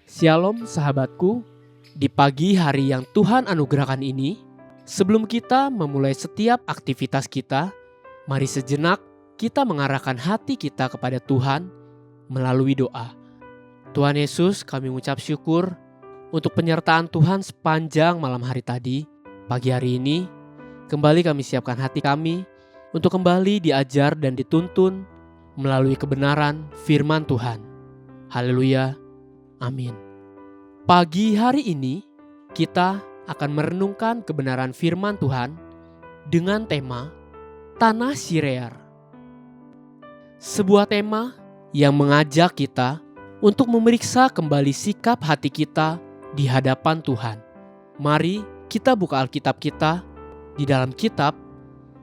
Shalom sahabatku, di pagi hari yang Tuhan anugerahkan ini, sebelum kita memulai setiap aktivitas kita, mari sejenak kita mengarahkan hati kita kepada Tuhan melalui doa. Tuhan Yesus, kami mengucap syukur untuk penyertaan Tuhan sepanjang malam hari tadi. Pagi hari ini, kembali kami siapkan hati kami untuk kembali diajar dan dituntun melalui kebenaran firman Tuhan. Haleluya. Amin. Pagi hari ini kita akan merenungkan kebenaran firman Tuhan dengan tema Tanah Sirear. Sebuah tema yang mengajak kita untuk memeriksa kembali sikap hati kita di hadapan Tuhan. Mari kita buka Alkitab kita di dalam kitab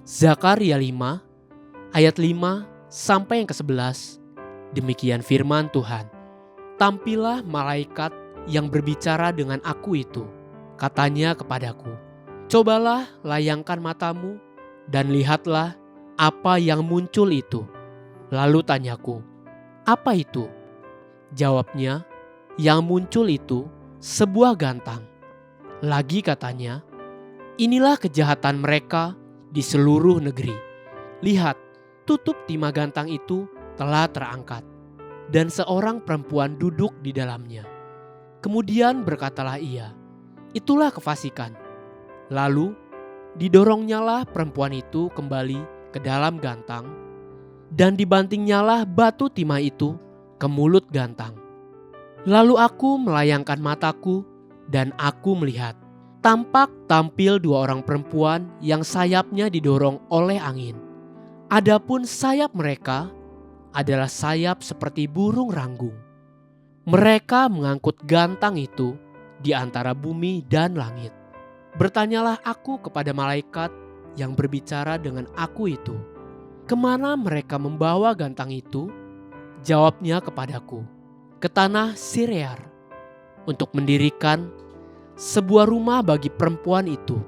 Zakaria 5 ayat 5 sampai yang ke-11. Demikian firman Tuhan. Tampillah malaikat yang berbicara dengan aku itu. Katanya kepadaku, cobalah layangkan matamu dan lihatlah apa yang muncul itu. Lalu tanyaku, apa itu? Jawabnya, yang muncul itu sebuah gantang. Lagi katanya, inilah kejahatan mereka di seluruh negeri. Lihat, tutup timah gantang itu telah terangkat, dan seorang perempuan duduk di dalamnya. Kemudian berkatalah ia, itulah kefasikan. Lalu didoronnyalah perempuan itu kembali ke dalam gantang, dan dibantingnyalah batu timah itu ke mulut gantang. Lalu aku melayangkan mataku, dan aku melihat, tampak tampil dua orang perempuan yang sayapnya didorong oleh angin. Adapun sayap mereka adalah sayap seperti burung ranggung. Mereka mengangkut gantang itu di antara bumi dan langit. Bertanyalah aku kepada malaikat yang berbicara dengan aku itu, kemana mereka membawa gantang itu? Jawabnya kepadaku, ke tanah Sirear, untuk mendirikan sebuah rumah bagi perempuan itu.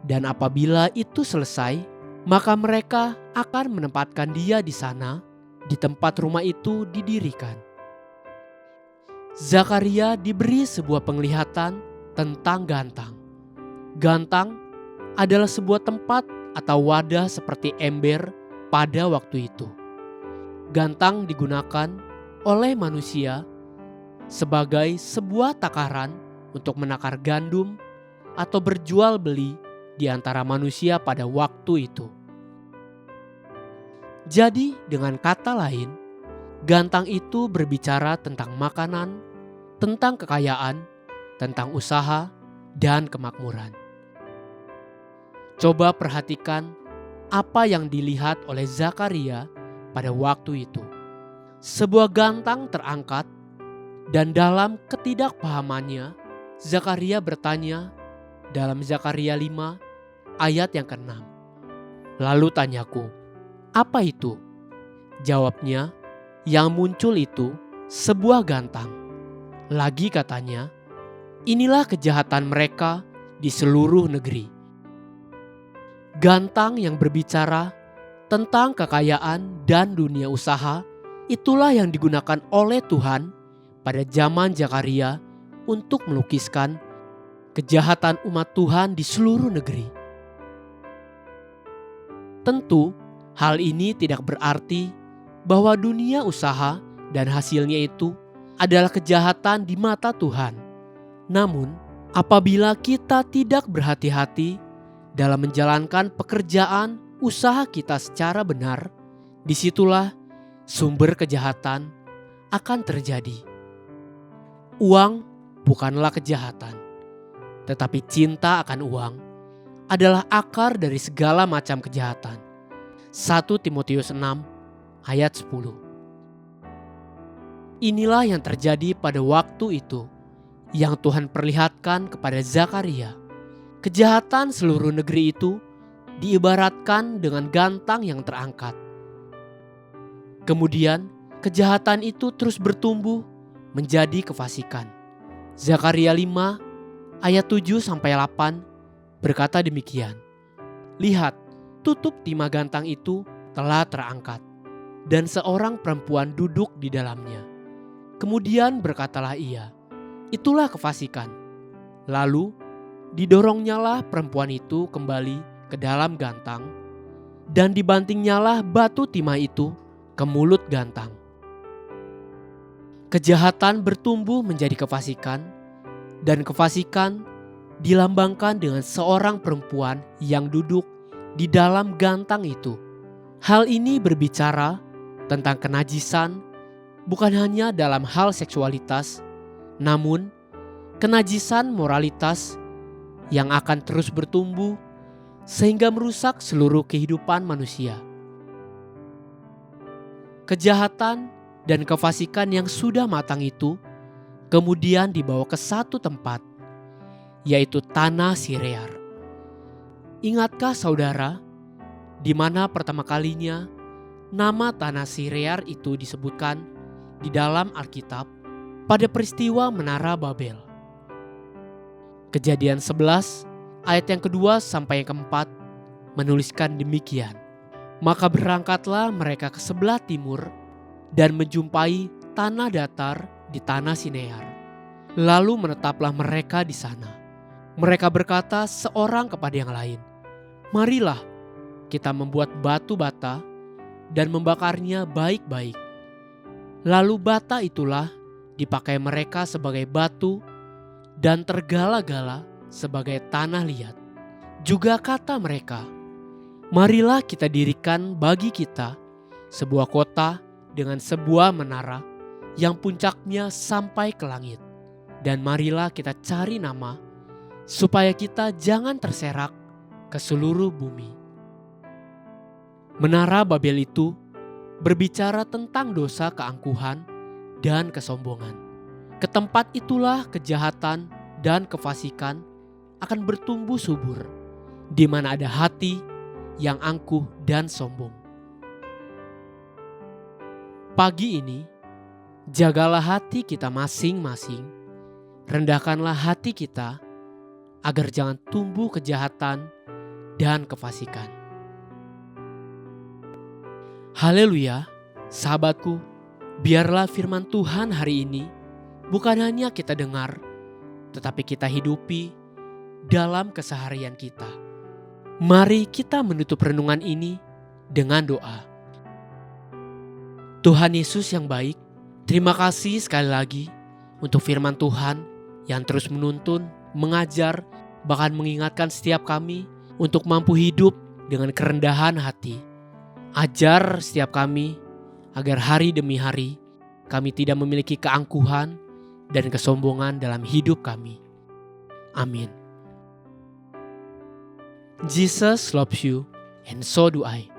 Dan apabila itu selesai, maka mereka akan menempatkan dia di sana, di tempat rumah itu didirikan. Zakaria diberi sebuah penglihatan tentang gantang. Gantang adalah sebuah tempat atau wadah seperti ember pada waktu itu. Gantang digunakan oleh manusia sebagai sebuah takaran untuk menakar gandum atau berjual beli di antara manusia pada waktu itu. Jadi dengan kata lain, gantang itu berbicara tentang makanan, tentang kekayaan, tentang usaha, dan kemakmuran. Coba perhatikan apa yang dilihat oleh Zakaria pada waktu itu. Sebuah gantang terangkat, dan dalam ketidakpahamannya, Zakaria bertanya dalam Zakaria 5 ayat yang ke-6. Lalu tanyaku, apa itu? Jawabnya, yang muncul itu sebuah gantang. Lagi katanya, inilah kejahatan mereka di seluruh negeri. Gantang yang berbicara tentang kekayaan dan dunia usaha, itulah yang digunakan oleh Tuhan pada zaman Zakaria untuk melukiskan kejahatan umat Tuhan di seluruh negeri. Tentu, hal ini tidak berarti bahwa dunia usaha dan hasilnya itu adalah kejahatan di mata Tuhan. Namun, apabila kita tidak berhati-hati dalam menjalankan pekerjaan usaha kita secara benar, disitulah sumber kejahatan akan terjadi. Uang bukanlah kejahatan, tetapi cinta akan uang adalah akar dari segala macam kejahatan. 1 Timotius 6 ayat 10. Inilah yang terjadi pada waktu itu yang Tuhan perlihatkan kepada Zakaria. Kejahatan seluruh negeri itu diibaratkan dengan gantang yang terangkat. Kemudian kejahatan itu terus bertumbuh menjadi kefasikan. Zakaria 5 ayat 7-8 berkata demikian. Lihat, tutup timah gantang itu telah terangkat, dan seorang perempuan duduk di dalamnya. Kemudian berkatalah ia, Itulah kefasikan. Lalu didoronnyalah perempuan itu kembali ke dalam gantang, dan dibantingnyalah batu timah itu ke mulut gantang. Kejahatan bertumbuh menjadi kefasikan, dan kefasikan dilambangkan dengan seorang perempuan yang duduk di dalam gantang itu. Hal ini berbicara tentang kenajisan, bukan hanya dalam hal seksualitas, namun kenajisan moralitas yang akan terus bertumbuh sehingga merusak seluruh kehidupan manusia. Kejahatan dan kefasikan yang sudah matang itu kemudian dibawa ke satu tempat, yaitu tanah Sirear. Ingatkah saudara, di mana pertama kalinya nama tanah Sirear itu disebutkan di dalam Alkitab pada peristiwa Menara Babel? Kejadian 11 ayat yang kedua sampai yang keempat menuliskan demikian. Maka berangkatlah mereka ke sebelah timur dan menjumpai tanah datar di tanah Sinear. Lalu menetaplah mereka di sana. Mereka berkata seorang kepada yang lain, "Marilah kita membuat batu bata dan membakarnya baik-baik." Lalu bata itulah dipakai mereka sebagai batu dan tergala-gala sebagai tanah liat. Juga kata mereka, "Marilah kita dirikan bagi kita sebuah kota dengan sebuah menara yang puncaknya sampai ke langit. Dan marilah kita cari nama supaya kita jangan terserak ke seluruh bumi." Menara Babel itu berbicara tentang dosa keangkuhan dan kesombongan. Ke tempat itulah kejahatan dan kefasikan akan bertumbuh subur, di mana ada hati yang angkuh dan sombong. Pagi ini, jagalah hati kita masing-masing. Rendahkanlah hati kita agar jangan tumbuh kejahatan dan kefasikan. Haleluya, sahabatku, biarlah firman Tuhan hari ini bukan hanya kita dengar, tetapi kita hidupi dalam keseharian kita. Mari kita menutup renungan ini dengan doa. Tuhan Yesus yang baik, terima kasih sekali lagi untuk firman Tuhan yang terus menuntun, mengajar, bahkan mengingatkan setiap kami untuk mampu hidup dengan kerendahan hati. Ajar setiap kami agar hari demi hari kami tidak memiliki keangkuhan dan kesombongan dalam hidup kami. Amin. Jesus loves you and so do I.